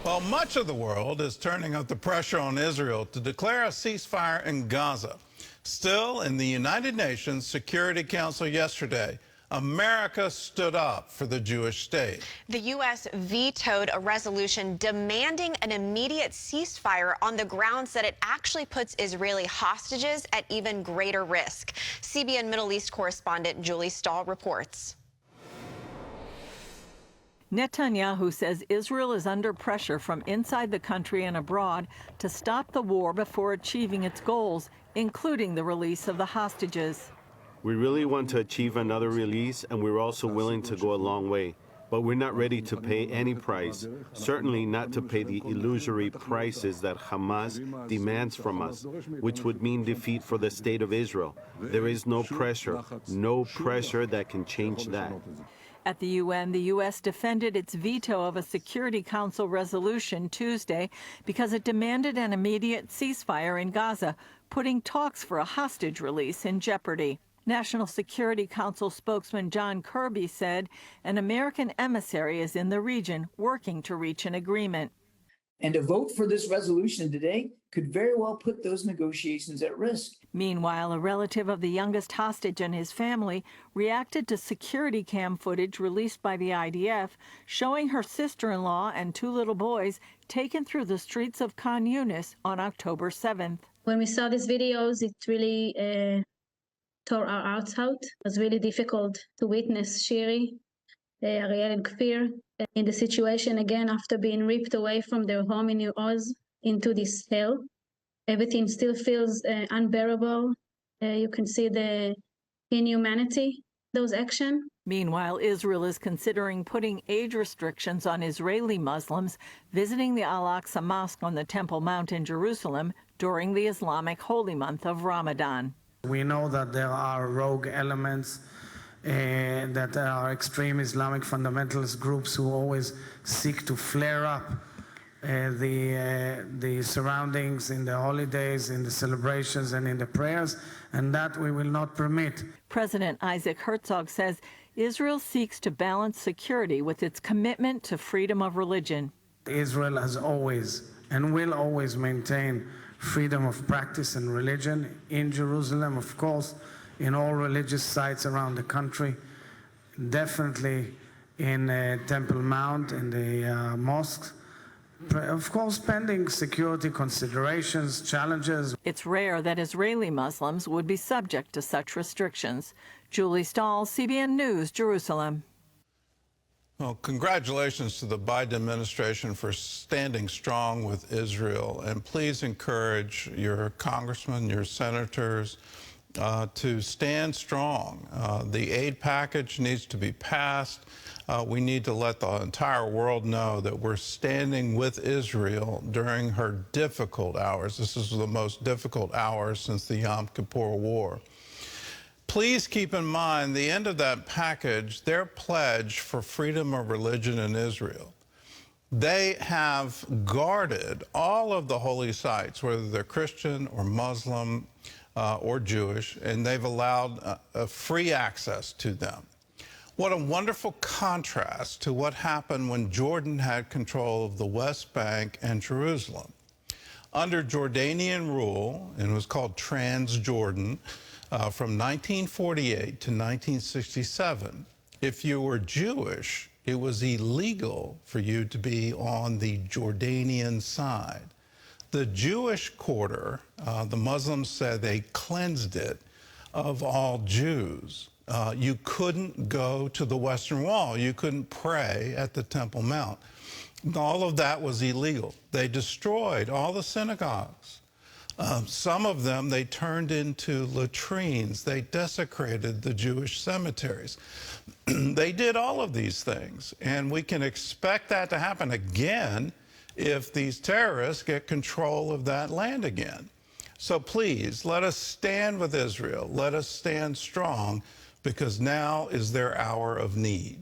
Well, much of the world is turning up the pressure on Israel to declare a ceasefire in Gaza. Still, in the United Nations Security Council yesterday, America stood up for the Jewish state. The U.S. vetoed a resolution demanding an immediate ceasefire on the grounds that it actually puts Israeli hostages at even greater risk. CBN Middle East correspondent Julie Stahl reports. Netanyahu says Israel is under pressure from inside the country and abroad to stop the war before achieving its goals, including the release of the hostages. We really want to achieve another release, and we're also willing to go a long way. But we're not ready to pay any price, certainly not to pay the illusory prices that Hamas demands from us, which would mean defeat for the state of Israel. There is no pressure that can change that. At the UN, the U.S. defended its veto of a Security Council resolution Tuesday because it demanded an immediate ceasefire in Gaza, putting talks for a hostage release in jeopardy. National Security Council spokesman John Kirby said an American emissary is in the region working to reach an agreement. And a vote for this resolution today could very well put those negotiations at risk. Meanwhile, a relative of the youngest hostage and his family reacted to security cam footage released by the IDF showing her sister-in-law and two little boys taken through the streets of Khan Yunis on October 7th. When we saw these videos, it really tore our hearts out. It was really difficult to witness Shiri, Ariel and Kfir in the situation again after being ripped away from their home in New Oz into this hell. Everything still feels unbearable. You can see the inhumanity, those actions. Meanwhile, Israel is considering putting age restrictions on Israeli Muslims visiting the Al-Aqsa Mosque on the Temple Mount in Jerusalem during the Islamic holy month of Ramadan. We know that there are rogue elements, that there are extreme Islamic fundamentalist groups who always seek to flare up the surroundings in the holidays, in the celebrations, and in the prayers, and that we will not permit. President Isaac Herzog says Israel seeks to balance security with its commitment to freedom of religion. Israel has always and will always maintain freedom of practice and religion in Jerusalem, of course, in all religious sites around the country, definitely in Temple Mount, in the mosques, of course, pending security considerations, challenges. It's rare that Israeli Muslims would be subject to such restrictions. Julie Stahl, CBN News, Jerusalem. Well, congratulations to the Biden administration for standing strong with Israel. And please encourage your congressmen, your senators, to stand strong. The aid package needs to be passed. We need to let the entire world know that we're standing with Israel during her difficult hours. This is the most difficult hours since the Yom Kippur War. Please keep in mind the end of that package, their pledge for freedom of religion in Israel. They have guarded all of the holy sites, whether they're Christian or Muslim or Jewish, and they've allowed free access to them. What a wonderful contrast to what happened when Jordan had control of the West Bank and Jerusalem. Under Jordanian rule, and it was called Transjordan, from 1948 to 1967, if you were Jewish, it was illegal for you to be on the Jordanian side. The Jewish quarter, the Muslims said they cleansed it of all Jews. You couldn't go to the Western Wall. You couldn't pray at the Temple Mount. All of that was illegal. They destroyed all the synagogues. Some of them they turned into latrines. They desecrated the Jewish cemeteries. They did all of these things, and we can expect that to happen again if these terrorists get control of that land again. So please, let us stand with Israel. Let us stand strong, because now is their hour of need.